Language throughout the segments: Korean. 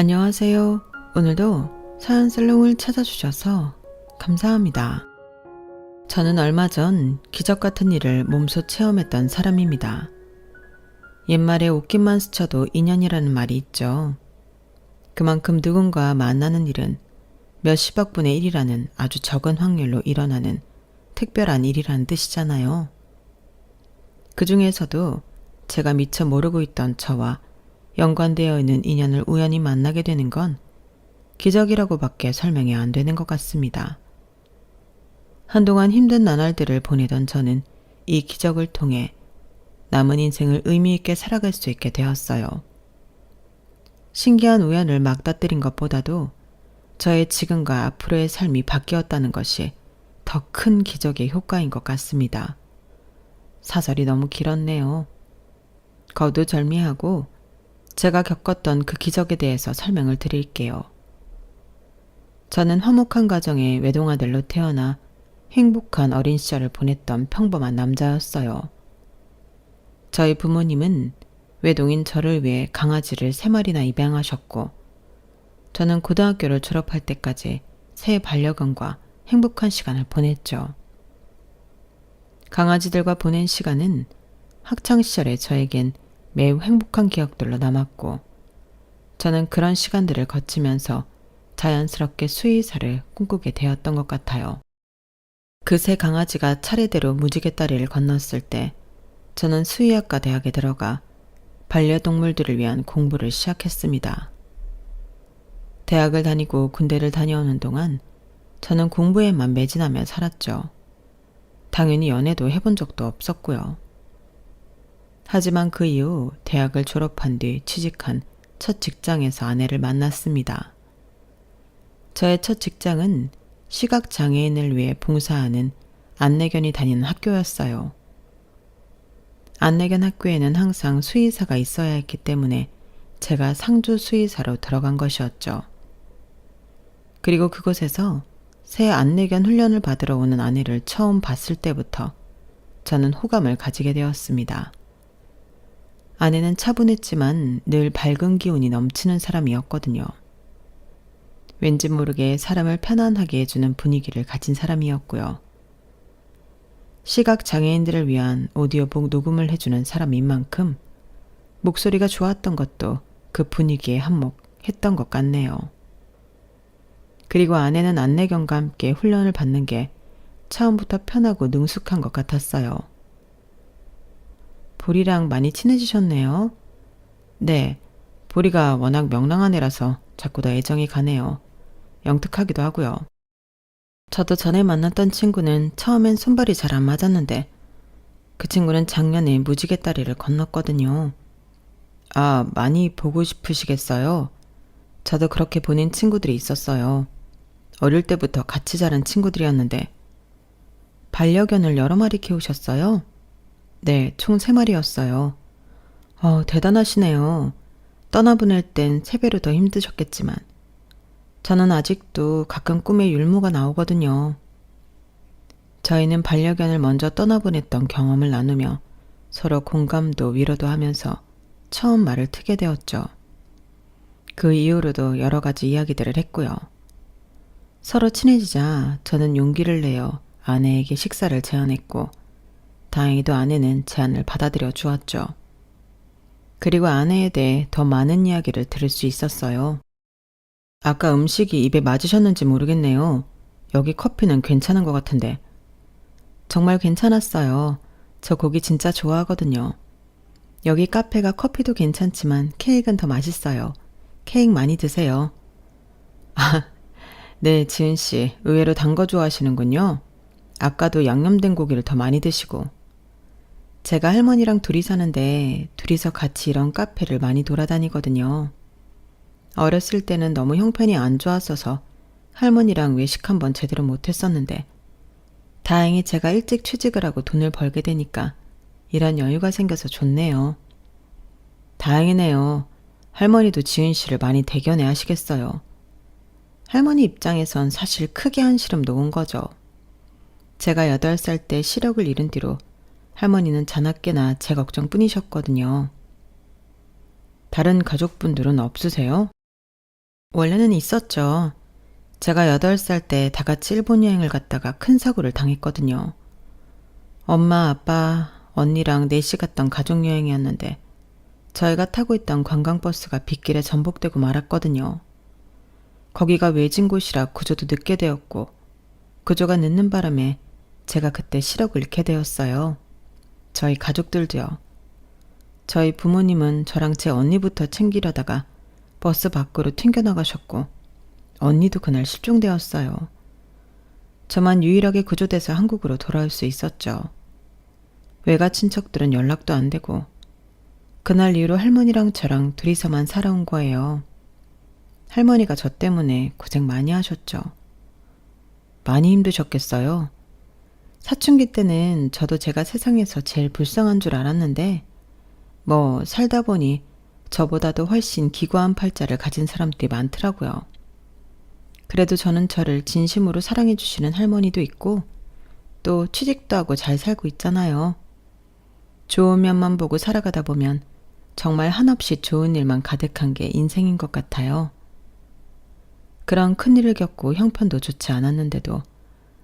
안녕하세요. 오늘도 사연 살롱을 찾아주셔서 감사합니다. 저는 얼마 전 기적 같은 일을 몸소 체험했던 사람입니다. 옛말에 옷깃만 스쳐도 인연이라는 말이 있죠. 그만큼 누군가 만나는 일은 몇십억 분의 1이라는 아주 적은 확률로 일어나는 특별한 일이라는 뜻이잖아요. 그 중에서도 제가 미처 모르고 있던 저와 연관되어 있는 인연을 우연히 만나게 되는 건 기적이라고밖에 설명이 안 되는 것 같습니다. 한동안 힘든 나날들을 보내던 저는 이 기적을 통해 남은 인생을 의미 있게 살아갈 수 있게 되었어요. 신기한 우연을 막다뜨린 것보다도 저의 지금과 앞으로의 삶이 바뀌었다는 것이 더 큰 기적의 효과인 것 같습니다. 사설이 너무 길었네요. 거두절미하고 제가 겪었던 그 기적에 대해서 설명을 드릴게요. 저는 화목한 가정의 외동아들로 태어나 행복한 어린 시절을 보냈던 평범한 남자였어요. 저희 부모님은 외동인 저를 위해 강아지를 3마리나 입양하셨고, 저는 고등학교를 졸업할 때까지 새 반려견과 행복한 시간을 보냈죠. 강아지들과 보낸 시간은 학창시절의 저에겐 매우 행복한 기억들로 남았고, 저는 그런 시간들을 거치면서 자연스럽게 수의사를 꿈꾸게 되었던 것 같아요. 그 세 강아지가 차례대로 무지개 다리를 건넜을 때 저는 수의학과 대학에 들어가 반려동물들을 위한 공부를 시작했습니다. 대학을 다니고 군대를 다녀오는 동안 저는 공부에만 매진하며 살았죠. 당연히 연애도 해본 적도 없었고요. 하지만 그 이후 대학을 졸업한 뒤 취직한 첫 직장에서 아내를 만났습니다. 저의 첫 직장은 시각장애인을 위해 봉사하는 안내견이 다니는 학교였어요. 안내견 학교에는 항상 수의사가 있어야 했기 때문에 제가 상주 수의사로 들어간 것이었죠. 그리고 그곳에서 새 안내견 훈련을 받으러 오는 아내를 처음 봤을 때부터 저는 호감을 가지게 되었습니다. 아내는 차분했지만 늘 밝은 기운이 넘치는 사람이었거든요. 왠지 모르게 사람을 편안하게 해주는 분위기를 가진 사람이었고요. 시각장애인들을 위한 오디오북 녹음을 해주는 사람인 만큼 목소리가 좋았던 것도 그 분위기에 한몫했던 것 같네요. 그리고 아내는 안내견과 함께 훈련을 받는 게 처음부터 편하고 능숙한 것 같았어요. 보리랑 많이 친해지셨네요. 네, 보리가 워낙 명랑한 애라서 자꾸 더 애정이 가네요. 영특하기도 하고요. 저도 전에 만났던 친구는 처음엔 손발이 잘 안 맞았는데 그 친구는 작년에 무지개 다리를 건넜거든요. 아, 많이 보고 싶으시겠어요? 저도 그렇게 보낸 친구들이 있었어요. 어릴 때부터 같이 자란 친구들이었는데. 반려견을 여러 마리 키우셨어요? 네, 총 3마리였어요. 대단하시네요. 떠나보낼 땐 3배로 더 힘드셨겠지만 저는 아직도 가끔 꿈에 율무가 나오거든요. 저희는 반려견을 먼저 떠나보냈던 경험을 나누며 서로 공감도 위로도 하면서 처음 말을 트게 되었죠. 그 이후로도 여러 가지 이야기들을 했고요. 서로 친해지자 저는 용기를 내어 아내에게 식사를 제안했고, 다행히도 아내는 제안을 받아들여 주었죠. 그리고 아내에 대해 더 많은 이야기를 들을 수 있었어요. 아까 음식이 입에 맞으셨는지 모르겠네요. 여기 커피는 괜찮은 것 같은데. 정말 괜찮았어요. 저 고기 진짜 좋아하거든요. 여기 카페가 커피도 괜찮지만 케이크는 더 맛있어요. 케이크 많이 드세요. 아, 네, 지은 씨, 의외로 단 거 좋아하시는군요. 아까도 양념된 고기를 더 많이 드시고. 제가 할머니랑 둘이 사는데 둘이서 같이 이런 카페를 많이 돌아다니거든요. 어렸을 때는 너무 형편이 안 좋았어서 할머니랑 외식 한번 제대로 못했었는데, 다행히 제가 일찍 취직을 하고 돈을 벌게 되니까 이런 여유가 생겨서 좋네요. 다행이네요. 할머니도 지은 씨를 많이 대견해 하시겠어요. 할머니 입장에선 사실 크게 한시름 놓은 거죠. 제가 8살 때 시력을 잃은 뒤로 할머니는 자나깨나 제 걱정뿐이셨거든요. 다른 가족분들은 없으세요? 원래는 있었죠. 제가 8살 때 다 같이 일본 여행을 갔다가 큰 사고를 당했거든요. 엄마, 아빠, 언니랑 넷이 갔던 가족여행이었는데 저희가 타고 있던 관광버스가 빗길에 전복되고 말았거든요. 거기가 외진 곳이라 구조도 늦게 되었고 구조가 늦는 바람에 제가 그때 실억을 잃게 되었어요. 저희 가족들도요. 저희 부모님은 저랑 제 언니부터 챙기려다가 버스 밖으로 튕겨나가셨고 언니도 그날 실종되었어요. 저만 유일하게 구조돼서 한국으로 돌아올 수 있었죠. 외가 친척들은 연락도 안 되고 그날 이후로 할머니랑 저랑 둘이서만 살아온 거예요. 할머니가 저 때문에 고생 많이 하셨죠. 많이 힘드셨겠어요. 사춘기 때는 저도 제가 세상에서 제일 불쌍한 줄 알았는데 살다 보니 저보다도 훨씬 기구한 팔자를 가진 사람들이 많더라고요. 그래도 저는 저를 진심으로 사랑해 주시는 할머니도 있고 또 취직도 하고 잘 살고 있잖아요. 좋은 면만 보고 살아가다 보면 정말 한없이 좋은 일만 가득한 게 인생인 것 같아요. 그런 큰일을 겪고 형편도 좋지 않았는데도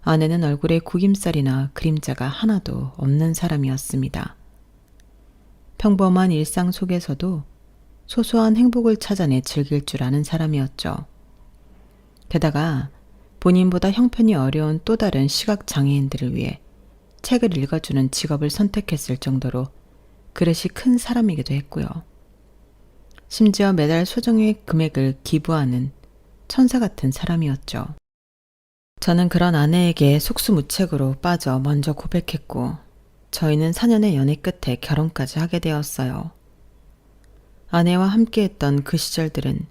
아내는 얼굴에 구김살이나 그림자가 하나도 없는 사람이었습니다. 평범한 일상 속에서도 소소한 행복을 찾아내 즐길 줄 아는 사람이었죠. 게다가 본인보다 형편이 어려운 또 다른 시각장애인들을 위해 책을 읽어주는 직업을 선택했을 정도로 그릇이 큰 사람이기도 했고요. 심지어 매달 소정의 금액을 기부하는 천사 같은 사람이었죠. 저는 그런 아내에게 속수무책으로 빠져 먼저 고백했고 저희는 4년의 연애 끝에 결혼까지 하게 되었어요. 아내와 함께했던 그 시절들은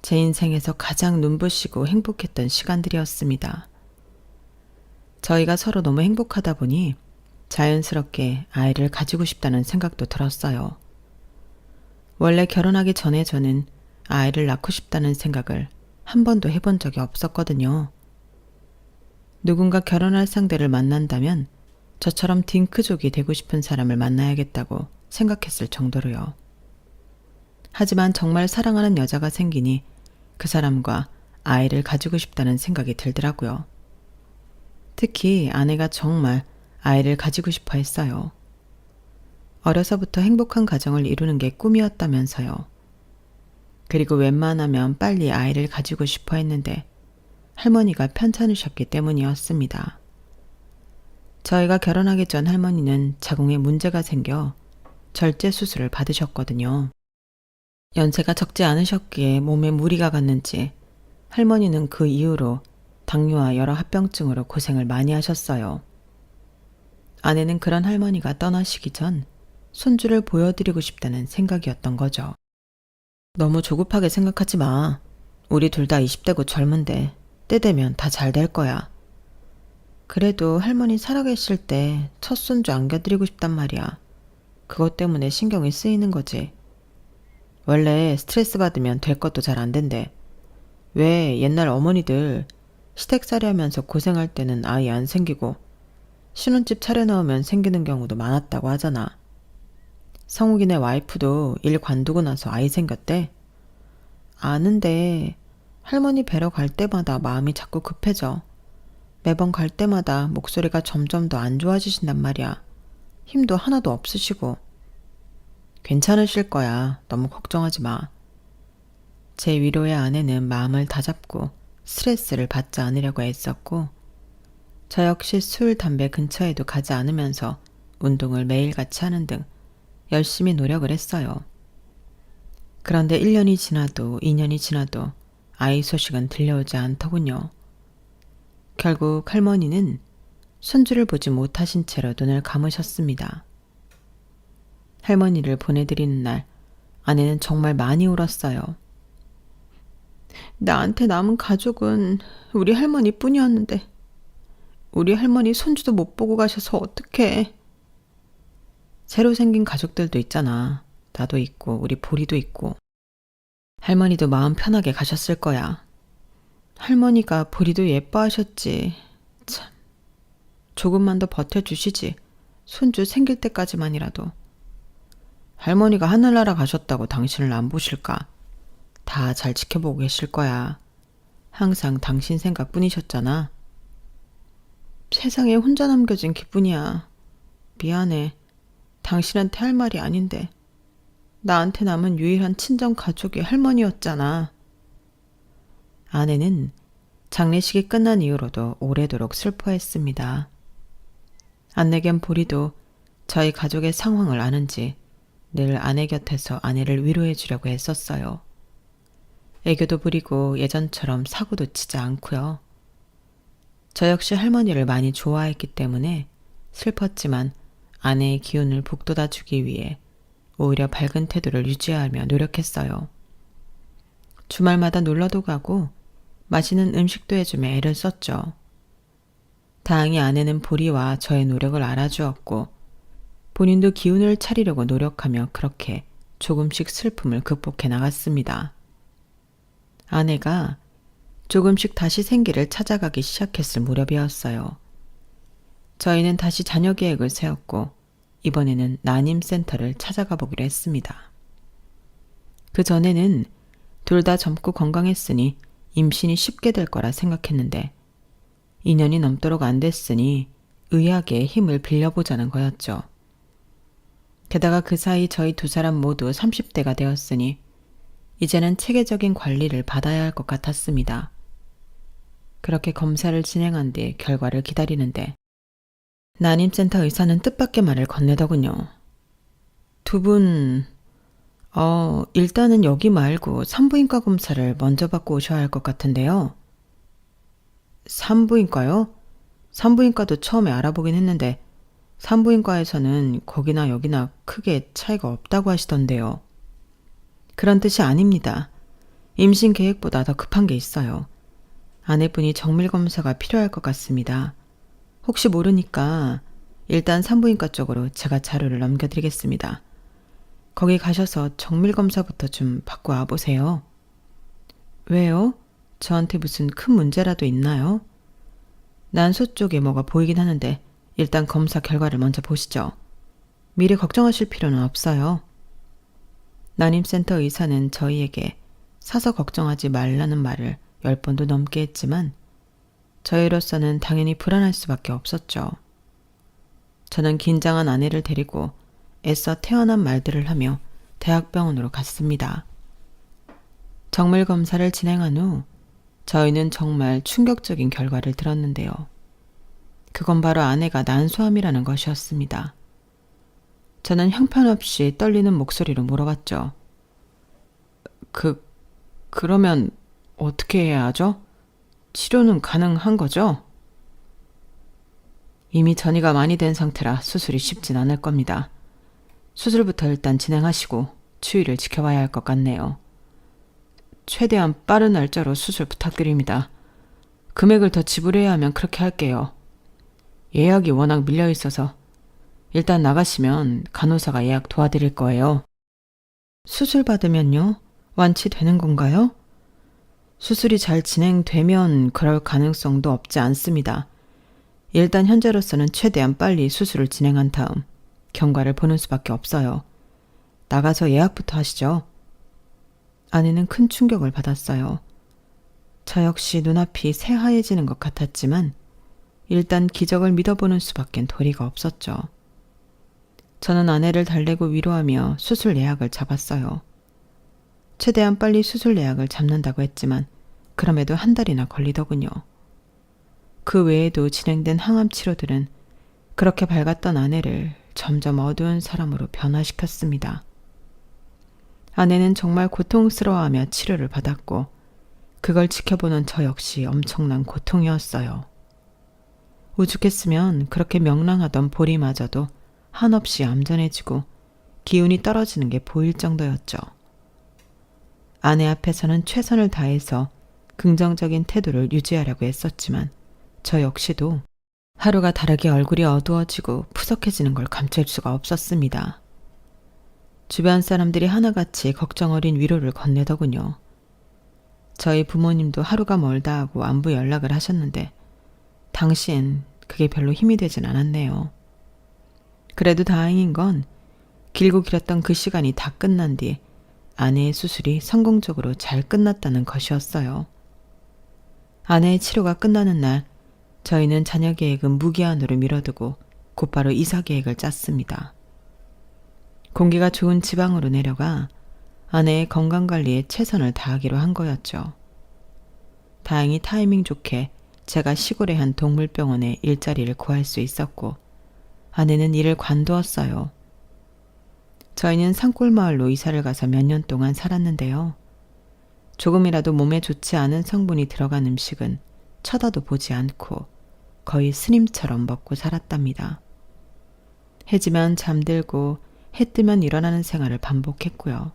제 인생에서 가장 눈부시고 행복했던 시간들이었습니다. 저희가 서로 너무 행복하다 보니 자연스럽게 아이를 가지고 싶다는 생각도 들었어요. 원래 결혼하기 전에 저는 아이를 낳고 싶다는 생각을 한 번도 해본 적이 없었거든요. 누군가 결혼할 상대를 만난다면 저처럼 딩크족이 되고 싶은 사람을 만나야겠다고 생각했을 정도로요. 하지만 정말 사랑하는 여자가 생기니 그 사람과 아이를 가지고 싶다는 생각이 들더라고요. 특히 아내가 정말 아이를 가지고 싶어 했어요. 어려서부터 행복한 가정을 이루는 게 꿈이었다면서요. 그리고 웬만하면 빨리 아이를 가지고 싶어 했는데 할머니가 편찮으셨기 때문이었습니다. 저희가 결혼하기 전 할머니는 자궁에 문제가 생겨 절제 수술을 받으셨거든요. 연세가 적지 않으셨기에 몸에 무리가 갔는지 할머니는 그 이후로 당뇨와 여러 합병증으로 고생을 많이 하셨어요. 아내는 그런 할머니가 떠나시기 전 손주를 보여드리고 싶다는 생각이었던 거죠. 너무 조급하게 생각하지 마. 우리 둘 다 20대고 젊은데 때 되면 다 잘 될 거야. 그래도 할머니 살아계실 때 첫 손주 안겨드리고 싶단 말이야. 그것 때문에 신경이 쓰이는 거지. 원래 스트레스 받으면 될 것도 잘 안 된대. 왜 옛날 어머니들 시댁살이 하면서 고생할 때는 아이 안 생기고 신혼집 차려놓으면 생기는 경우도 많았다고 하잖아. 성욱이네 와이프도 일 관두고 나서 아이 생겼대. 아는데 할머니 뵈러 갈 때마다 마음이 자꾸 급해져. 매번 갈 때마다 목소리가 점점 더 안 좋아지신단 말이야. 힘도 하나도 없으시고. 괜찮으실 거야. 너무 걱정하지 마. 제 위로의 아내는 마음을 다잡고 스트레스를 받지 않으려고 애썼고 저 역시 술, 담배 근처에도 가지 않으면서 운동을 매일같이 하는 등 열심히 노력을 했어요. 그런데 1년이 지나도 2년이 지나도 아이 소식은 들려오지 않더군요. 결국 할머니는 손주를 보지 못하신 채로 눈을 감으셨습니다. 할머니를 보내드리는 날 아내는 정말 많이 울었어요. 나한테 남은 가족은 우리 할머니뿐이었는데 우리 할머니 손주도 못 보고 가셔서 어떡해. 새로 생긴 가족들도 있잖아. 나도 있고 우리 보리도 있고. 할머니도 마음 편하게 가셨을 거야. 할머니가 보리도 예뻐하셨지. 참. 조금만 더 버텨주시지. 손주 생길 때까지만이라도. 할머니가 하늘나라 가셨다고 당신을 안 보실까? 다 잘 지켜보고 계실 거야. 항상 당신 생각뿐이셨잖아. 세상에 혼자 남겨진 기분이야. 미안해. 당신한테 할 말이 아닌데. 나한테 남은 유일한 친정 가족이 할머니였잖아. 아내는 장례식이 끝난 이후로도 오래도록 슬퍼했습니다. 안내견 보리도 저희 가족의 상황을 아는지 늘 아내 곁에서 아내를 위로해 주려고 했었어요. 애교도 부리고 예전처럼 사고도 치지 않고요. 저 역시 할머니를 많이 좋아했기 때문에 슬펐지만 아내의 기운을 북돋아주기 위해 오히려 밝은 태도를 유지하며 노력했어요. 주말마다 놀러도 가고 맛있는 음식도 해주며 애를 썼죠. 다행히 아내는 보리와 저의 노력을 알아주었고 본인도 기운을 차리려고 노력하며 그렇게 조금씩 슬픔을 극복해 나갔습니다. 아내가 조금씩 다시 생기를 찾아가기 시작했을 무렵이었어요. 저희는 다시 자녀 계획을 세웠고 이번에는 난임센터를 찾아가 보기로 했습니다. 그 전에는 둘 다 젊고 건강했으니 임신이 쉽게 될 거라 생각했는데 2년이 넘도록 안 됐으니 의학의 힘을 빌려보자는 거였죠. 게다가 그 사이 저희 두 사람 모두 30대가 되었으니 이제는 체계적인 관리를 받아야 할 것 같았습니다. 그렇게 검사를 진행한 뒤 결과를 기다리는데 난임센터 의사는 뜻밖의 말을 건네더군요. 두 분, 일단은 여기 말고 산부인과 검사를 먼저 받고 오셔야 할 것 같은데요. 산부인과요? 산부인과도 처음에 알아보긴 했는데 산부인과에서는 거기나 여기나 크게 차이가 없다고 하시던데요. 그런 뜻이 아닙니다. 임신 계획보다 더 급한 게 있어요. 아내분이 정밀검사가 필요할 것 같습니다. 혹시 모르니까 일단 산부인과 쪽으로 제가 자료를 넘겨드리겠습니다. 거기 가셔서 정밀검사부터 좀 받고 와보세요. 왜요? 저한테 무슨 큰 문제라도 있나요? 난소 쪽에 뭐가 보이긴 하는데 일단 검사 결과를 먼저 보시죠. 미리 걱정하실 필요는 없어요. 난임센터 의사는 저희에게 사서 걱정하지 말라는 말을 10번도 넘게 했지만 저희로서는 당연히 불안할 수밖에 없었죠. 저는 긴장한 아내를 데리고 애써 태어난 말들을 하며 대학병원으로 갔습니다. 정밀검사를 진행한 후 저희는 정말 충격적인 결과를 들었는데요. 그건 바로 아내가 난소암이라는 것이었습니다. 저는 형편없이 떨리는 목소리로 물어봤죠. 그러면 어떻게 해야 하죠? 치료는 가능한 거죠? 이미 전이가 많이 된 상태라 수술이 쉽진 않을 겁니다. 수술부터 일단 진행하시고 추이를 지켜봐야 할 것 같네요. 최대한 빠른 날짜로 수술 부탁드립니다. 금액을 더 지불해야 하면 그렇게 할게요. 예약이 워낙 밀려 있어서 일단 나가시면 간호사가 예약 도와드릴 거예요. 수술 받으면요? 완치되는 건가요? 수술이 잘 진행되면 그럴 가능성도 없지 않습니다. 일단 현재로서는 최대한 빨리 수술을 진행한 다음 경과를 보는 수밖에 없어요. 나가서 예약부터 하시죠. 아내는 큰 충격을 받았어요. 저 역시 눈앞이 새하얘지는 것 같았지만 일단 기적을 믿어보는 수밖엔 도리가 없었죠. 저는 아내를 달래고 위로하며 수술 예약을 잡았어요. 최대한 빨리 수술 예약을 잡는다고 했지만 그럼에도 한 달이나 걸리더군요. 그 외에도 진행된 항암 치료들은 그렇게 밝았던 아내를 점점 어두운 사람으로 변화시켰습니다. 아내는 정말 고통스러워하며 치료를 받았고 그걸 지켜보는 저 역시 엄청난 고통이었어요. 오죽했으면 그렇게 명랑하던 보리마저도 한없이 얌전해지고 기운이 떨어지는 게 보일 정도였죠. 아내 앞에서는 최선을 다해서 긍정적인 태도를 유지하려고 했었지만 저 역시도 하루가 다르게 얼굴이 어두워지고 푸석해지는 걸 감출 수가 없었습니다. 주변 사람들이 하나같이 걱정 어린 위로를 건네더군요. 저희 부모님도 하루가 멀다 하고 안부 연락을 하셨는데 당시엔 그게 별로 힘이 되진 않았네요. 그래도 다행인 건 길고 길었던 그 시간이 다 끝난 뒤 아내의 수술이 성공적으로 잘 끝났다는 것이었어요. 아내의 치료가 끝나는 날 저희는 자녀 계획은 무기한으로 미뤄두고 곧바로 이사 계획을 짰습니다. 공기가 좋은 지방으로 내려가 아내의 건강관리에 최선을 다하기로 한 거였죠. 다행히 타이밍 좋게 제가 시골의 한 동물병원에 일자리를 구할 수 있었고 아내는 일을 관두었어요. 저희는 산골마을로 이사를 가서 몇 년 동안 살았는데요. 조금이라도 몸에 좋지 않은 성분이 들어간 음식은 쳐다도 보지 않고 거의 스님처럼 먹고 살았답니다. 해지면 잠들고 해 뜨면 일어나는 생활을 반복했고요.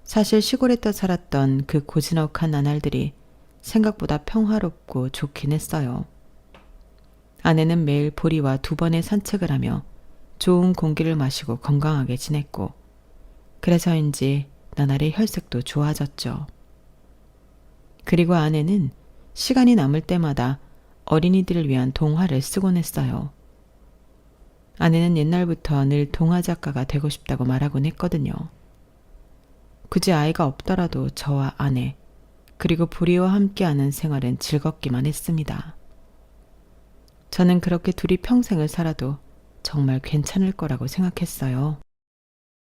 사실 시골에 떠 살았던 그 고즈넉한 나날들이 생각보다 평화롭고 좋긴 했어요. 아내는 매일 보리와 2번의 산책을 하며 좋은 공기를 마시고 건강하게 지냈고 그래서인지 나날의 혈색도 좋아졌죠. 그리고 아내는 시간이 남을 때마다 어린이들을 위한 동화를 쓰곤 했어요. 아내는 옛날부터 늘 동화 작가가 되고 싶다고 말하곤 했거든요. 굳이 아이가 없더라도 저와 아내 그리고 보리와 함께하는 생활은 즐겁기만 했습니다. 저는 그렇게 둘이 평생을 살아도 정말 괜찮을 거라고 생각했어요.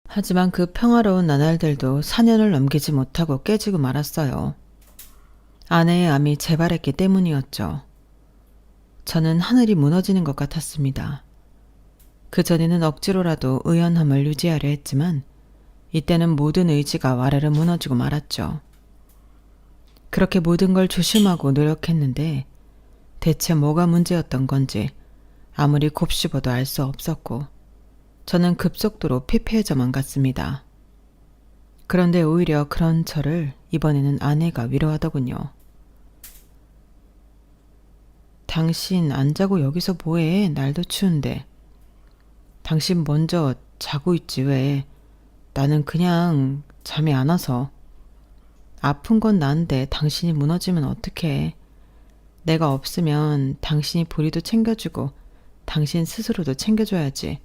하지만 그 평화로운 나날들도 4년을 넘기지 못하고 깨지고 말았어요. 아내의 암이 재발했기 때문이었죠. 저는 하늘이 무너지는 것 같았습니다. 그전에는 억지로라도 의연함을 유지하려 했지만 이때는 모든 의지가 와르르 무너지고 말았죠. 그렇게 모든 걸 조심하고 노력했는데 대체 뭐가 문제였던 건지 아무리 곱씹어도 알 수 없었고 저는 급속도로 피폐해져만 갔습니다. 그런데 오히려 그런 저를 이번에는 아내가 위로하더군요. 당신 안 자고 여기서 뭐해? 날도 추운데. 당신 먼저 자고 있지 왜? 나는 그냥 잠이 안 와서. 아픈 건 나인데 당신이 무너지면 어떡해. 내가 없으면 당신이 보리도 챙겨주고 당신 스스로도 챙겨줘야지.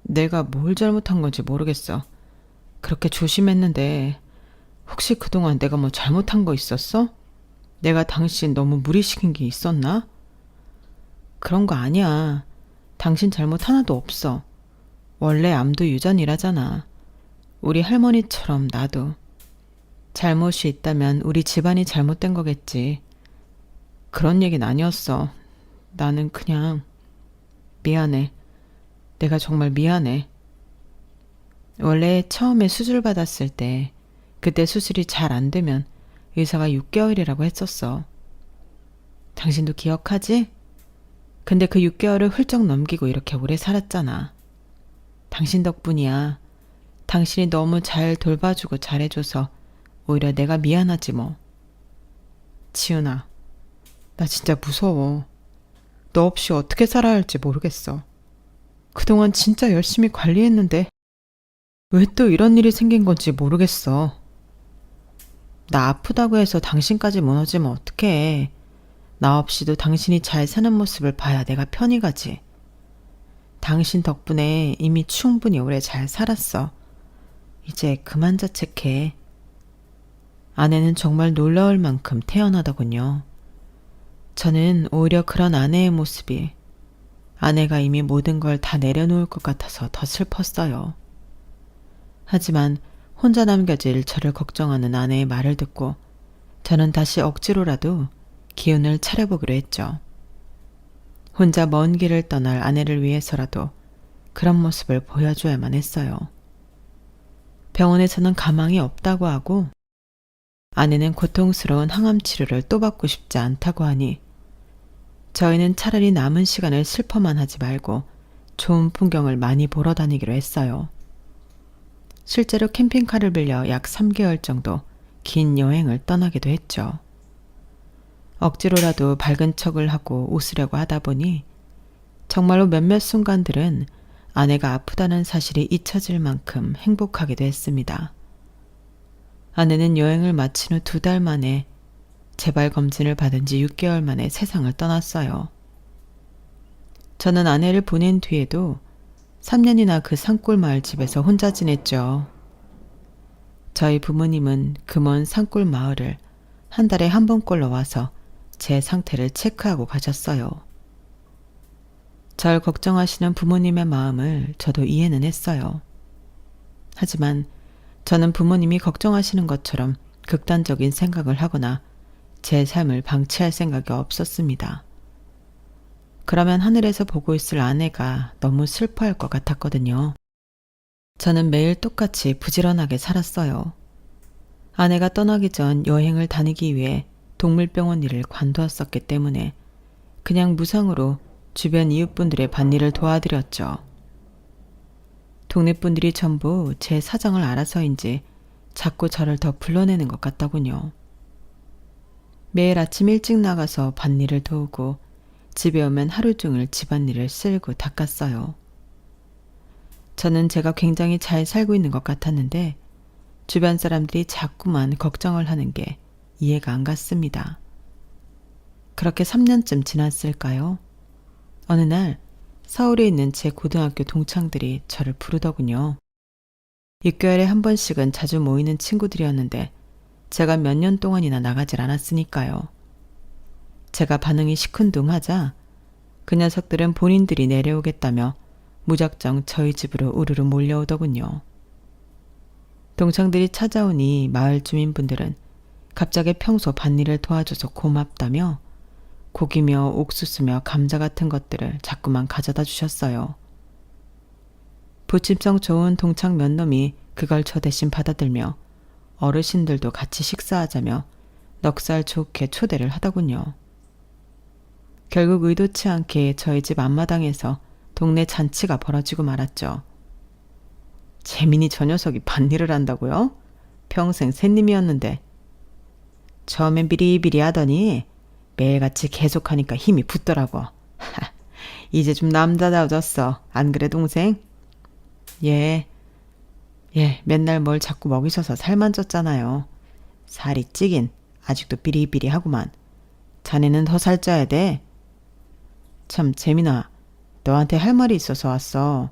내가 뭘 잘못한 건지 모르겠어. 그렇게 조심했는데 혹시 그동안 내가 뭐 잘못한 거 있었어? 내가 당신 너무 무리시킨 게 있었나? 그런 거 아니야. 당신 잘못 하나도 없어. 원래 암도 유전이라잖아. 우리 할머니처럼 나도. 잘못이 있다면 우리 집안이 잘못된 거겠지. 그런 얘기는 아니었어. 나는 그냥 미안해. 내가 정말 미안해. 원래 처음에 수술 받았을 때 그때 수술이 잘 안 되면 의사가 6개월이라고 했었어. 당신도 기억하지? 근데 그 6개월을 훌쩍 넘기고 이렇게 오래 살았잖아. 당신 덕분이야. 당신이 너무 잘 돌봐주고 잘해줘서 오히려 내가 미안하지 뭐. 지은아, 나 진짜 무서워. 너 없이 어떻게 살아야 할지 모르겠어. 그동안 진짜 열심히 관리했는데 왜 또 이런 일이 생긴 건지 모르겠어. 나 아프다고 해서 당신까지 무너지면 어떡해. 나 없이도 당신이 잘 사는 모습을 봐야 내가 편히 가지. 당신 덕분에 이미 충분히 오래 잘 살았어. 이제 그만 자책해. 아내는 정말 놀라울 만큼 태연하더군요. 저는 오히려 그런 아내의 모습이 아내가 이미 모든 걸 다 내려놓을 것 같아서 더 슬펐어요. 하지만 혼자 남겨질 저를 걱정하는 아내의 말을 듣고 저는 다시 억지로라도 기운을 차려보기로 했죠. 혼자 먼 길을 떠날 아내를 위해서라도 그런 모습을 보여줘야만 했어요. 병원에서는 가망이 없다고 하고 아내는 고통스러운 항암 치료를 또 받고 싶지 않다고 하니 저희는 차라리 남은 시간을 슬퍼만 하지 말고 좋은 풍경을 많이 보러 다니기로 했어요. 실제로 캠핑카를 빌려 약 3개월 정도 긴 여행을 떠나기도 했죠. 억지로라도 밝은 척을 하고 웃으려고 하다 보니 정말로 몇몇 순간들은 아내가 아프다는 사실이 잊혀질 만큼 행복하기도 했습니다. 아내는 여행을 마친 후 2달 만에 재발 검진을 받은 지 6개월 만에 세상을 떠났어요. 저는 아내를 보낸 뒤에도 3년이나 그 산골 마을 집에서 혼자 지냈죠. 저희 부모님은 그 먼 산골 마을을 한 달에 한 번꼴로 와서 제 상태를 체크하고 가셨어요. 절 걱정하시는 부모님의 마음을 저도 이해는 했어요. 하지만 저는 부모님이 걱정하시는 것처럼 극단적인 생각을 하거나 제 삶을 방치할 생각이 없었습니다. 그러면 하늘에서 보고 있을 아내가 너무 슬퍼할 것 같았거든요. 저는 매일 똑같이 부지런하게 살았어요. 아내가 떠나기 전 여행을 다니기 위해 동물병원 일을 관두었었기 때문에 그냥 무상으로 주변 이웃분들의 밭일을 도와드렸죠. 동네 분들이 전부 제 사정을 알아서인지 자꾸 저를 더 불러내는 것 같더군요. 매일 아침 일찍 나가서 밭일을 도우고 집에 오면 하루 종일 집안일을 쓸고 닦았어요. 저는 제가 굉장히 잘 살고 있는 것 같았는데 주변 사람들이 자꾸만 걱정을 하는 게 이해가 안 갔습니다. 그렇게 3년쯤 지났을까요? 어느 날 서울에 있는 제 고등학교 동창들이 저를 부르더군요. 6개월에 한 번씩은 자주 모이는 친구들이었는데 제가 몇 년 동안이나 나가질 않았으니까요. 제가 반응이 시큰둥하자 그 녀석들은 본인들이 내려오겠다며 무작정 저희 집으로 우르르 몰려오더군요. 동창들이 찾아오니 마을 주민분들은 갑자기 평소 밭일을 도와줘서 고맙다며 고기며 옥수수며 감자 같은 것들을 자꾸만 가져다 주셨어요. 부침성 좋은 동창 몇 놈이 그걸 저 대신 받아들며 어르신들도 같이 식사하자며 넉살 좋게 초대를 하더군요. 결국 의도치 않게 저희 집 앞마당에서 동네 잔치가 벌어지고 말았죠. 재민이 저 녀석이 밭일을 한다고요? 평생 샌님이었는데. 처음엔 비리비리 하더니 매일같이 계속하니까 힘이 붙더라고. 이제 좀 남자다워졌어. 안 그래 동생? 예, 맨날 뭘 자꾸 먹이셔서 살만 쪘잖아요. 살이 찌긴 아직도 비리비리하구만. 자네는 더 살쪄야 돼. 참 재민아, 너한테 할 말이 있어서 왔어.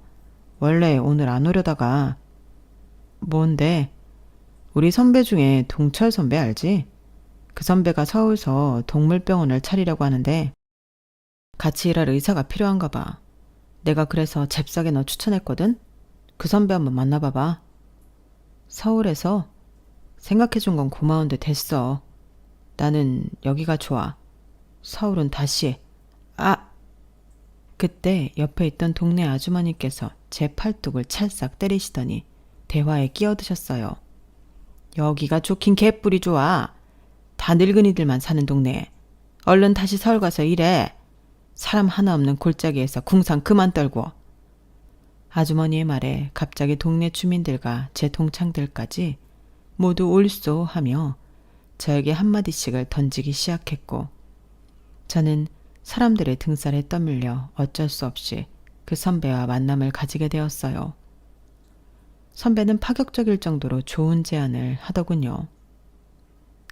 원래 오늘 안 오려다가. 뭔데? 우리 선배 중에 동철 선배 알지? 그 선배가 서울서 동물병원을 차리려고 하는데 같이 일할 의사가 필요한가 봐. 내가 그래서 잽싸게 너 추천했거든? 그 선배 한번 만나봐봐. 서울에서? 생각해준 건 고마운데 됐어. 나는 여기가 좋아. 서울은 다시. 그때 옆에 있던 동네 아주머니께서 제 팔뚝을 찰싹 때리시더니 대화에 끼어드셨어요. 여기가 좋긴 개뿔이 좋아. 다 늙은이들만 사는 동네에. 얼른 다시 서울 가서 일해. 사람 하나 없는 골짜기에서 궁상 그만 떨고. 아주머니의 말에 갑자기 동네 주민들과 제 동창들까지 모두 올쏘 하며 저에게 한마디씩을 던지기 시작했고 저는 사람들의 등살에 떠밀려 어쩔 수 없이 그 선배와 만남을 가지게 되었어요. 선배는 파격적일 정도로 좋은 제안을 하더군요.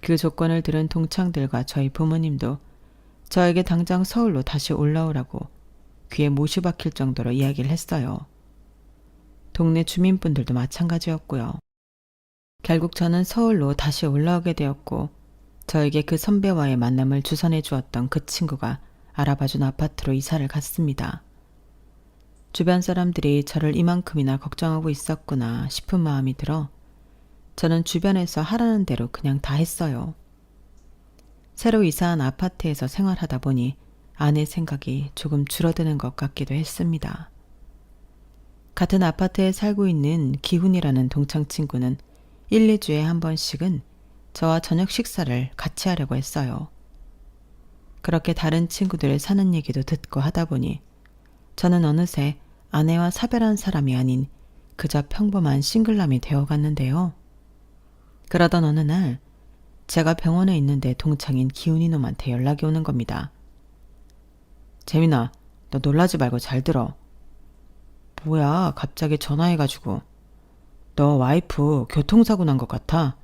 그 조건을 들은 동창들과 저희 부모님도 저에게 당장 서울로 다시 올라오라고 귀에 못이 박힐 정도로 이야기를 했어요. 동네 주민분들도 마찬가지였고요. 결국 저는 서울로 다시 올라오게 되었고 저에게 그 선배와의 만남을 주선해 주었던 그 친구가 알아봐준 아파트로 이사를 갔습니다. 주변 사람들이 저를 이만큼이나 걱정하고 있었구나 싶은 마음이 들어 저는 주변에서 하라는 대로 그냥 다 했어요. 새로 이사한 아파트에서 생활하다 보니 아내 생각이 조금 줄어드는 것 같기도 했습니다. 같은 아파트에 살고 있는 기훈이라는 동창 친구는 1, 2주에 한 번씩은 저와 저녁 식사를 같이 하려고 했어요. 그렇게 다른 친구들의 사는 얘기도 듣고 하다 보니 저는 어느새 아내와 사별한 사람이 아닌 그저 평범한 싱글남이 되어갔는데요. 그러던 어느 날 제가 병원에 있는데 동창인 기훈이 놈한테 연락이 오는 겁니다. 재민아, 너 놀라지 말고 잘 들어. 뭐야, 갑자기 전화해가지고. 너 와이프 교통사고 난 것 같아.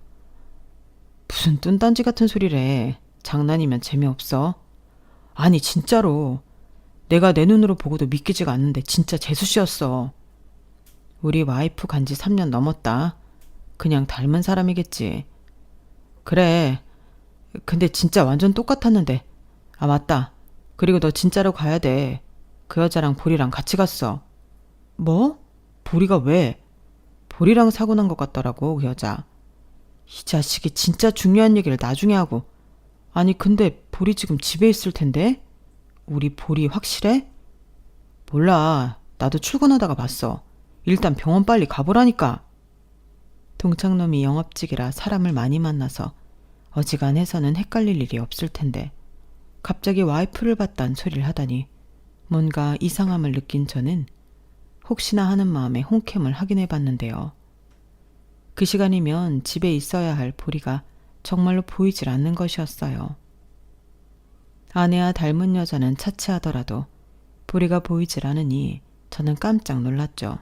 무슨 뚠딴지 같은 소리래. 장난이면 재미없어. 아니 진짜로. 내가 내 눈으로 보고도 믿기지가 않는데 진짜 재수 씨였어. 우리 와이프 간지 3년 넘었다. 그냥 닮은 사람이겠지. 그래. 근데 진짜 완전 똑같았는데. 아, 맞다. 그리고 너 진짜로 가야 돼. 그 여자랑 보리랑 같이 갔어. 뭐? 보리가 왜? 보리랑 사고 난 것 같더라고, 그 여자. 이 자식이 진짜 중요한 얘기를 나중에 하고. 아니, 근데 보리 지금 집에 있을 텐데? 우리 보리 확실해? 몰라. 나도 출근하다가 봤어. 일단 병원 빨리 가보라니까. 동창놈이 영업직이라 사람을 많이 만나서 어지간해서는 헷갈릴 일이 없을 텐데 갑자기 와이프를 봤단 소리를 하다니 뭔가 이상함을 느낀 저는 혹시나 하는 마음에 홈캠을 확인해 봤는데요. 그 시간이면 집에 있어야 할 보리가 정말로 보이질 않는 것이었어요. 아내와 닮은 여자는 차치하더라도 보리가 보이질 않으니 저는 깜짝 놀랐죠.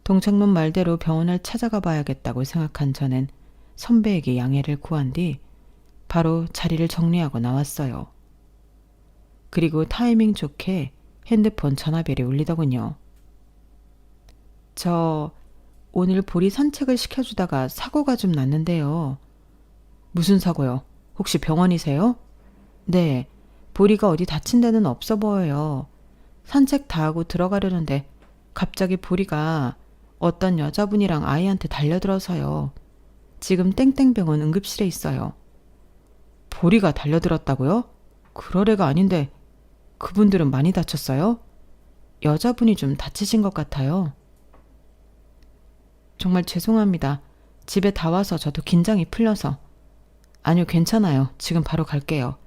동창놈 말대로 병원을 찾아가 봐야겠다고 생각한 저는 선배에게 양해를 구한 뒤 바로 자리를 정리하고 나왔어요. 그리고 타이밍 좋게 핸드폰 전화벨이 울리더군요. 저 오늘 보리 산책을 시켜주다가 사고가 좀 났는데요. 무슨 사고요? 혹시 병원이세요? 네, 보리가 어디 다친 데는 없어 보여요. 산책 다 하고 들어가려는데 갑자기 보리가 어떤 여자분이랑 아이한테 달려들어서요. 지금 땡땡병원 응급실에 있어요. 보리가 달려들었다고요? 그럴 애가 아닌데 그분들은 많이 다쳤어요? 여자분이 좀 다치신 것 같아요. 정말 죄송합니다. 집에 다 와서 저도 긴장이 풀려서. 아니요, 괜찮아요. 지금 바로 갈게요.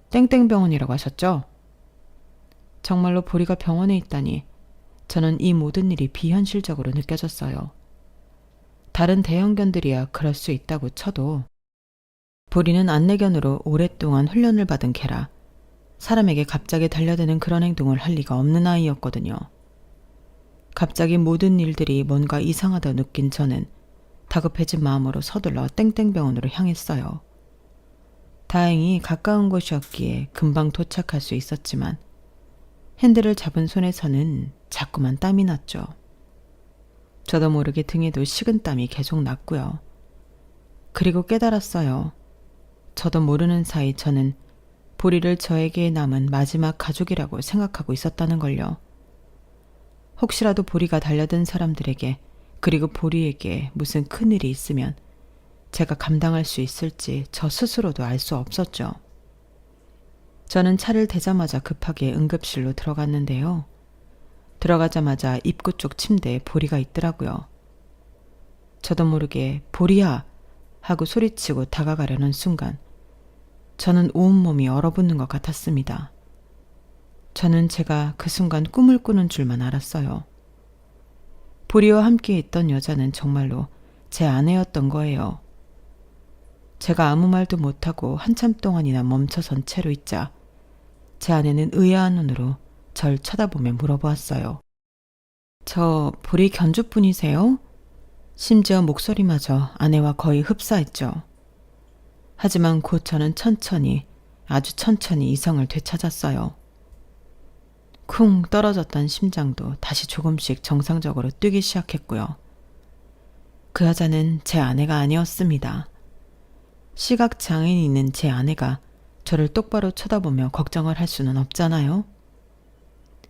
땡땡병원이라고 하셨죠? 정말로 보리가 병원에 있다니 저는 이 모든 일이 비현실적으로 느껴졌어요. 다른 대형견들이야 그럴 수 있다고 쳐도 보리는 안내견으로 오랫동안 훈련을 받은 개라 사람에게 갑자기 달려드는 그런 행동을 할 리가 없는 아이였거든요. 갑자기 모든 일들이 뭔가 이상하다 느낀 저는 다급해진 마음으로 서둘러 땡땡병원으로 향했어요. 다행히 가까운 곳이었기에 금방 도착할 수 있었지만 핸들을 잡은 손에서는 자꾸만 땀이 났죠. 저도 모르게 등에도 식은땀이 계속 났고요. 그리고 깨달았어요. 저도 모르는 사이 저는 보리를 저에게 남은 마지막 가족이라고 생각하고 있었다는 걸요. 혹시라도 보리가 달려든 사람들에게 그리고 보리에게 무슨 큰일이 있으면 제가 감당할 수 있을지 저 스스로도 알 수 없었죠. 저는 차를 대자마자 급하게 응급실로 들어갔는데요. 들어가자마자 입구 쪽 침대에 보리가 있더라고요. 저도 모르게 보리야 하고 소리치고 다가가려는 순간 저는 온몸이 얼어붙는 것 같았습니다. 저는 제가 그 순간 꿈을 꾸는 줄만 알았어요. 보리와 함께 있던 여자는 정말로 제 아내였던 거예요. 제가 아무 말도 못하고 한참 동안이나 멈춰선 채로 있자 제 아내는 의아한 눈으로 절 쳐다보며 물어보았어요. 저 보리 견주분이세요? 심지어 목소리마저 아내와 거의 흡사했죠. 하지만 곧 저는 천천히, 아주 천천히 이성을 되찾았어요. 쿵 떨어졌던 심장도 다시 조금씩 정상적으로 뛰기 시작했고요. 그 여자는 제 아내가 아니었습니다. 시각장애인이 있는 제 아내가 저를 똑바로 쳐다보며 걱정을 할 수는 없잖아요.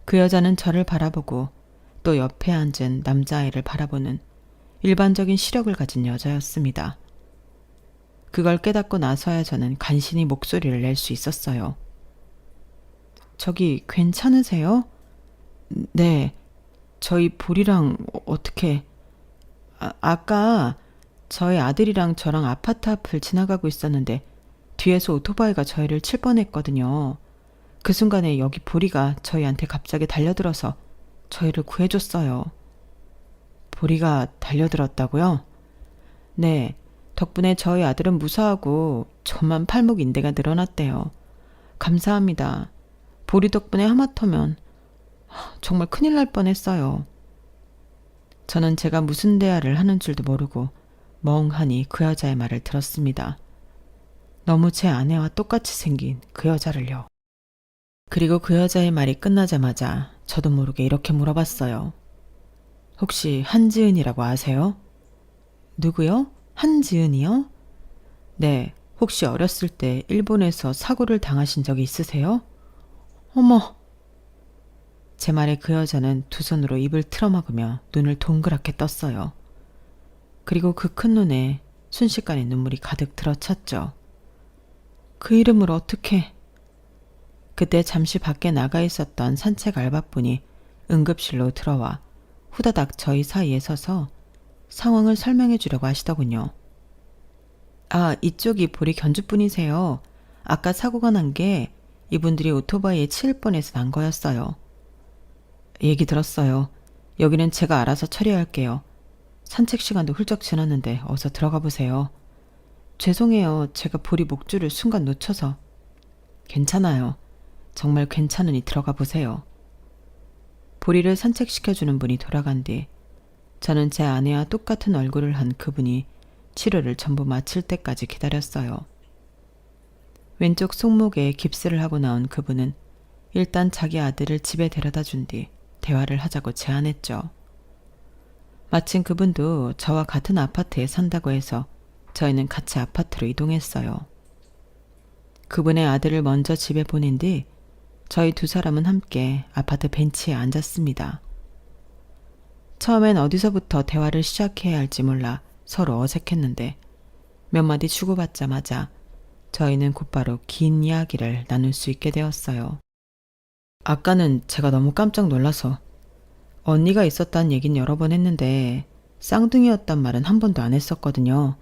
그 여자는 저를 바라보고 또 옆에 앉은 남자아이를 바라보는 일반적인 시력을 가진 여자였습니다. 그걸 깨닫고 나서야 저는 간신히 목소리를 낼 수 있었어요. 저기 괜찮으세요? 네, 저희 보리랑 어떻게... 아까 저희 아들이랑 저랑 아파트 앞을 지나가고 있었는데 뒤에서 오토바이가 저희를 칠 뻔했거든요. 그 순간에 여기 보리가 저희한테 갑자기 달려들어서 저희를 구해줬어요. 보리가 달려들었다고요? 네, 덕분에 저희 아들은 무사하고 저만 팔목 인대가 늘어났대요. 감사합니다. 보리 덕분에 하마터면 정말 큰일 날 뻔했어요. 저는 제가 무슨 대화를 하는 줄도 모르고 멍하니 그 여자의 말을 들었습니다. 너무 제 아내와 똑같이 생긴 그 여자를요. 그리고 그 여자의 말이 끝나자마자 저도 모르게 이렇게 물어봤어요. 혹시 한지은이라고 아세요? 누구요? 한지은이요? 네, 혹시 어렸을 때 일본에서 사고를 당하신 적이 있으세요? 어머! 제 말에 그 여자는 두 손으로 입을 틀어막으며 눈을 동그랗게 떴어요. 그리고 그 큰 눈에 순식간에 눈물이 가득 들어찼죠. 그 이름을 어떻게... 그때 잠시 밖에 나가 있었던 산책 알바분이 응급실로 들어와 후다닥 저희 사이에 서서 상황을 설명해 주려고 하시더군요. 아, 이쪽이 보리 견주분이세요. 아까 사고가 난 게 이분들이 오토바이에 치일 뻔해서 난 거였어요. 얘기 들었어요. 여기는 제가 알아서 처리할게요. 산책 시간도 훌쩍 지났는데 어서 들어가 보세요. 죄송해요. 제가 보리 목줄을 순간 놓쳐서. 괜찮아요. 정말 괜찮으니 들어가 보세요. 보리를 산책시켜주는 분이 돌아간 뒤 저는 제 아내와 똑같은 얼굴을 한 그분이 치료를 전부 마칠 때까지 기다렸어요. 왼쪽 손목에 깁스를 하고 나온 그분은 일단 자기 아들을 집에 데려다 준 뒤 대화를 하자고 제안했죠. 마침 그분도 저와 같은 아파트에 산다고 해서 저희는 같이 아파트로 이동했어요. 그분의 아들을 먼저 집에 보낸 뒤 저희 두 사람은 함께 아파트 벤치에 앉았습니다. 처음엔 어디서부터 대화를 시작해야 할지 몰라 서로 어색했는데 몇 마디 주고받자마자 저희는 곧바로 긴 이야기를 나눌 수 있게 되었어요. 아까는 제가 너무 깜짝 놀라서 언니가 있었다는 얘긴 여러 번 했는데 쌍둥이였단 말은 한 번도 안 했었거든요.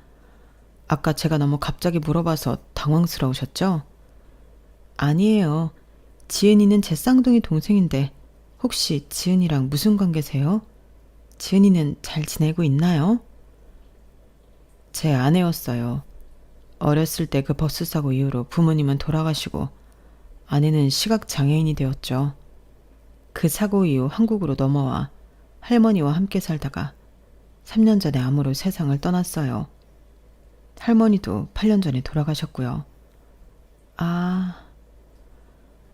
아까 제가 너무 갑자기 물어봐서 당황스러우셨죠? 아니에요. 지은이는 제 쌍둥이 동생인데 혹시 지은이랑 무슨 관계세요? 지은이는 잘 지내고 있나요? 제 아내였어요. 어렸을 때 그 버스 사고 이후로 부모님은 돌아가시고 아내는 시각장애인이 되었죠. 그 사고 이후 한국으로 넘어와 할머니와 함께 살다가 3년 전에 암으로 세상을 떠났어요. 할머니도 8년 전에 돌아가셨고요.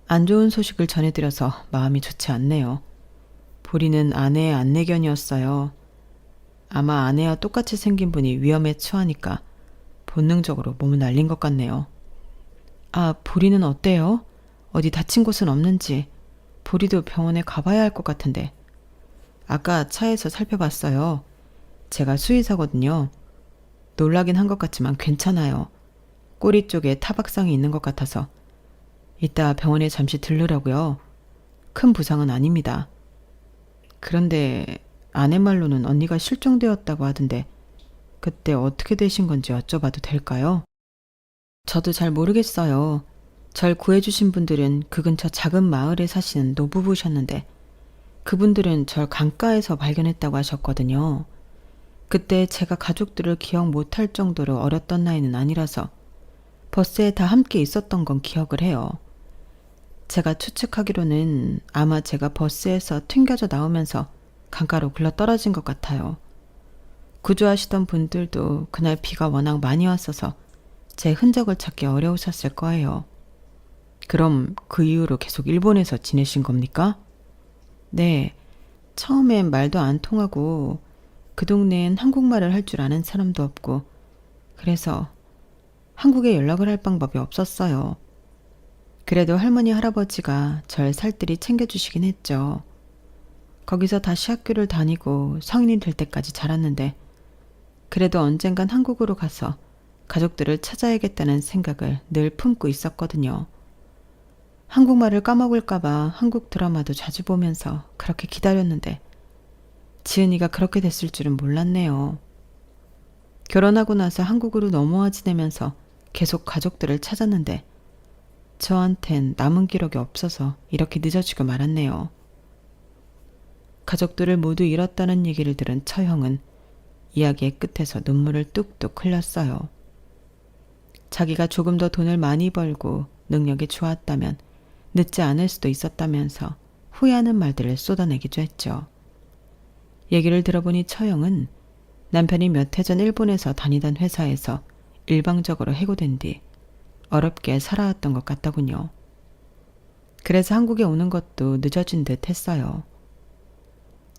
안 좋은 소식을 전해드려서 마음이 좋지 않네요. 보리는 아내의 안내견이었어요. 아마 아내와 똑같이 생긴 분이 위험에 처하니까 본능적으로 몸을 날린 것 같네요. 아, 보리는 어때요? 어디 다친 곳은 없는지. 보리도 병원에 가봐야 할 것 같은데. 아까 차에서 살펴봤어요. 제가 수의사거든요. 놀라긴 한 것 같지만 괜찮아요. 꼬리 쪽에 타박상이 있는 것 같아서 이따 병원에 잠시 들르라고요. 큰 부상은 아닙니다. 그런데 아내 말로는 언니가 실종되었다고 하던데 그때 어떻게 되신 건지 여쭤봐도 될까요? 저도 잘 모르겠어요. 절 구해주신 분들은 그 근처 작은 마을에 사시는 노부부셨는데 그분들은 절 강가에서 발견했다고 하셨거든요. 그때 제가 가족들을 기억 못할 정도로 어렸던 나이는 아니라서 버스에 다 함께 있었던 건 기억을 해요. 제가 추측하기로는 아마 제가 버스에서 튕겨져 나오면서 강가로 굴러 떨어진 것 같아요. 구조하시던 분들도 그날 비가 워낙 많이 왔어서 제 흔적을 찾기 어려우셨을 거예요. 그럼 그 이후로 계속 일본에서 지내신 겁니까? 네, 처음엔 말도 안 통하고 그 동네엔 한국말을 할 줄 아는 사람도 없고 그래서 한국에 연락을 할 방법이 없었어요. 그래도 할머니 할아버지가 절 살뜰히 챙겨주시긴 했죠. 거기서 다시 학교를 다니고 성인이 될 때까지 자랐는데 그래도 언젠간 한국으로 가서 가족들을 찾아야겠다는 생각을 늘 품고 있었거든요. 한국말을 까먹을까봐 한국 드라마도 자주 보면서 그렇게 기다렸는데 지은이가 그렇게 됐을 줄은 몰랐네요. 결혼하고 나서 한국으로 넘어와 지내면서 계속 가족들을 찾았는데 저한텐 남은 기록이 없어서 이렇게 늦어지고 말았네요. 가족들을 모두 잃었다는 얘기를 들은 처형은 이야기의 끝에서 눈물을 뚝뚝 흘렸어요. 자기가 조금 더 돈을 많이 벌고 능력이 좋았다면 늦지 않을 수도 있었다면서 후회하는 말들을 쏟아내기도 했죠. 얘기를 들어보니 처형은 남편이 몇 해 전 일본에서 다니던 회사에서 일방적으로 해고된 뒤 어렵게 살아왔던 것 같더군요. 그래서 한국에 오는 것도 늦어진 듯 했어요.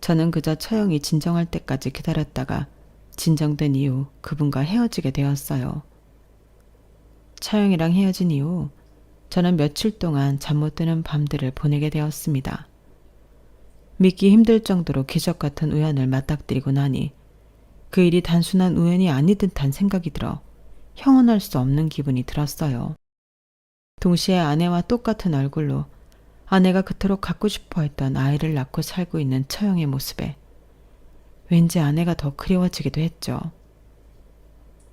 저는 그저 처형이 진정할 때까지 기다렸다가 진정된 이후 그분과 헤어지게 되었어요. 차영이랑 헤어진 이후 저는 며칠 동안 잠 못 드는 밤들을 보내게 되었습니다. 믿기 힘들 정도로 기적 같은 우연을 맞닥뜨리고 나니 그 일이 단순한 우연이 아닌 듯한 생각이 들어 형언할 수 없는 기분이 들었어요. 동시에 아내와 똑같은 얼굴로 아내가 그토록 갖고 싶어 했던 아이를 낳고 살고 있는 처형의 모습에 왠지 아내가 더 그리워지기도 했죠.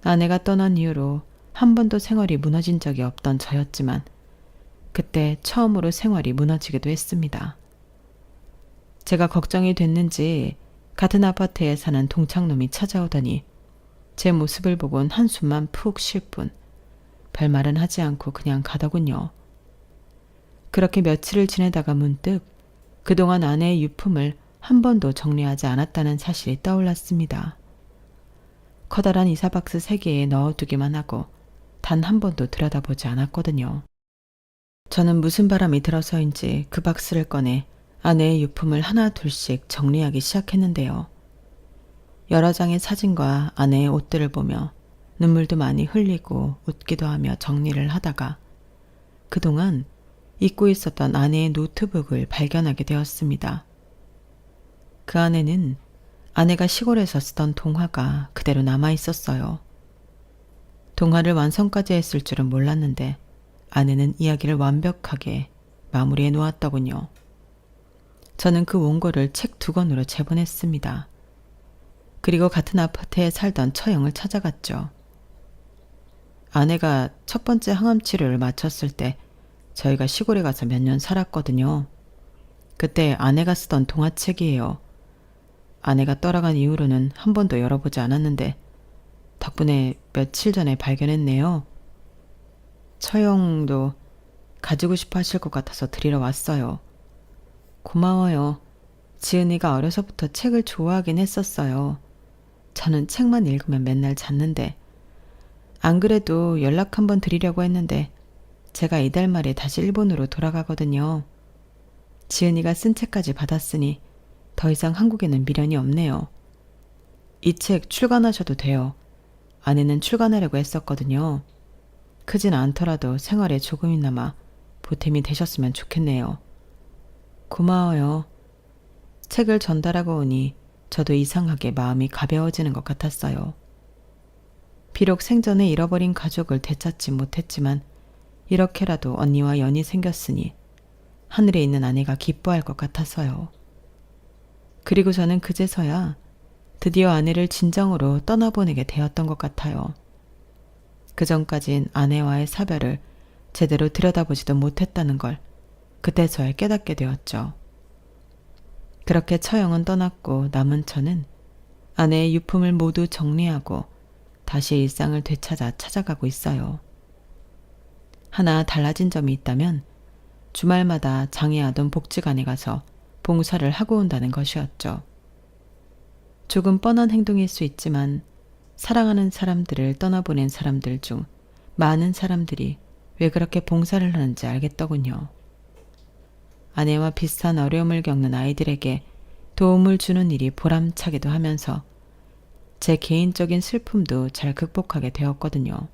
아내가 떠난 이후로 한 번도 생활이 무너진 적이 없던 저였지만 그때 처음으로 생활이 무너지기도 했습니다. 제가 걱정이 됐는지 같은 아파트에 사는 동창놈이 찾아오더니 제 모습을 보곤 한숨만 푹 쉴 뿐 별말은 하지 않고 그냥 가더군요. 그렇게 며칠을 지내다가 문득 그동안 아내의 유품을 한 번도 정리하지 않았다는 사실이 떠올랐습니다. 커다란 이사박스 3개에 넣어두기만 하고 단 한 번도 들여다보지 않았거든요. 저는 무슨 바람이 들어서인지 그 박스를 꺼내 아내의 유품을 하나 둘씩 정리하기 시작했는데요. 여러 장의 사진과 아내의 옷들을 보며 눈물도 많이 흘리고 웃기도 하며 정리를 하다가 그동안 잊고 있었던 아내의 노트북을 발견하게 되었습니다. 그 안에는 아내가 시골에서 쓰던 동화가 그대로 남아 있었어요. 동화를 완성까지 했을 줄은 몰랐는데 아내는 이야기를 완벽하게 마무리해 놓았더군요. 저는 그 원고를 책 2권으로 재본했습니다. 그리고 같은 아파트에 살던 처형을 찾아갔죠. 아내가 첫 번째 항암 치료를 마쳤을 때 저희가 시골에 가서 몇 년 살았거든요. 그때 아내가 쓰던 동화책이에요. 아내가 떠나간 이후로는 한 번도 열어보지 않았는데 덕분에 며칠 전에 발견했네요. 처형도 가지고 싶어 하실 것 같아서 드리러 왔어요. 고마워요. 지은이가 어려서부터 책을 좋아하긴 했었어요. 저는 책만 읽으면 맨날 잤는데 안 그래도 연락 한번 드리려고 했는데 제가 이달 말에 다시 일본으로 돌아가거든요. 지은이가 쓴 책까지 받았으니 더 이상 한국에는 미련이 없네요. 이 책 출간하셔도 돼요. 아내는 출간하려고 했었거든요. 크진 않더라도 생활에 조금이나마 보탬이 되셨으면 좋겠네요. 고마워요. 책을 전달하고 오니 저도 이상하게 마음이 가벼워지는 것 같았어요. 비록 생전에 잃어버린 가족을 되찾지 못했지만 이렇게라도 언니와 연이 생겼으니 하늘에 있는 아내가 기뻐할 것 같아서요. 그리고 저는 그제서야 드디어 아내를 진정으로 떠나보내게 되었던 것 같아요. 그전까진 아내와의 사별을 제대로 들여다보지도 못했다는 걸 그때서야 깨닫게 되었죠. 그렇게 처형은 떠났고 남은 저는 아내의 유품을 모두 정리하고 다시 일상을 되찾아 찾아가고 있어요. 하나 달라진 점이 있다면 주말마다 장애아동 복지관에 가서 봉사를 하고 온다는 것이었죠. 조금 뻔한 행동일 수 있지만 사랑하는 사람들을 떠나보낸 사람들 중 많은 사람들이 왜 그렇게 봉사를 하는지 알겠더군요. 아내와 비슷한 어려움을 겪는 아이들에게 도움을 주는 일이 보람차기도 하면서 제 개인적인 슬픔도 잘 극복하게 되었거든요.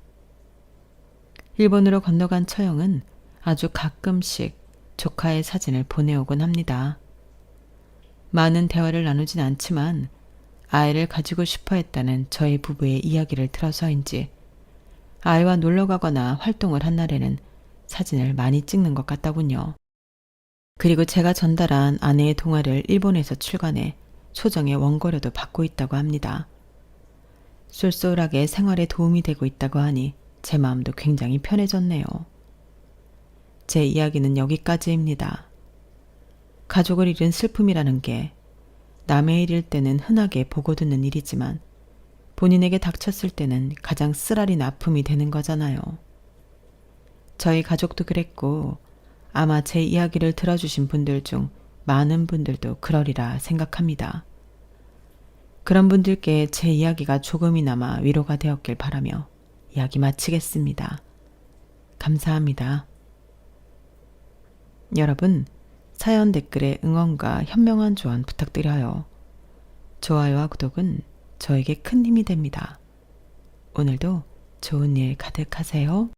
일본으로 건너간 처형은 아주 가끔씩 조카의 사진을 보내오곤 합니다. 많은 대화를 나누진 않지만 아이를 가지고 싶어 했다는 저희 부부의 이야기를 들어서인지 아이와 놀러 가거나 활동을 한 날에는 사진을 많이 찍는 것 같더군요. 그리고 제가 전달한 아내의 동화를 일본에서 출간해 소정의 원고료도 받고 있다고 합니다. 쏠쏠하게 생활에 도움이 되고 있다고 하니 제 마음도 굉장히 편해졌네요. 제 이야기는 여기까지입니다. 가족을 잃은 슬픔이라는 게 남의 일일 때는 흔하게 보고 듣는 일이지만 본인에게 닥쳤을 때는 가장 쓰라린 아픔이 되는 거잖아요. 저희 가족도 그랬고 아마 제 이야기를 들어주신 분들 중 많은 분들도 그러리라 생각합니다. 그런 분들께 제 이야기가 조금이나마 위로가 되었길 바라며 이야기 마치겠습니다. 감사합니다. 여러분, 사연 댓글에 응원과 현명한 조언 부탁드려요. 좋아요와 구독은 저에게 큰 힘이 됩니다. 오늘도 좋은 일 가득하세요.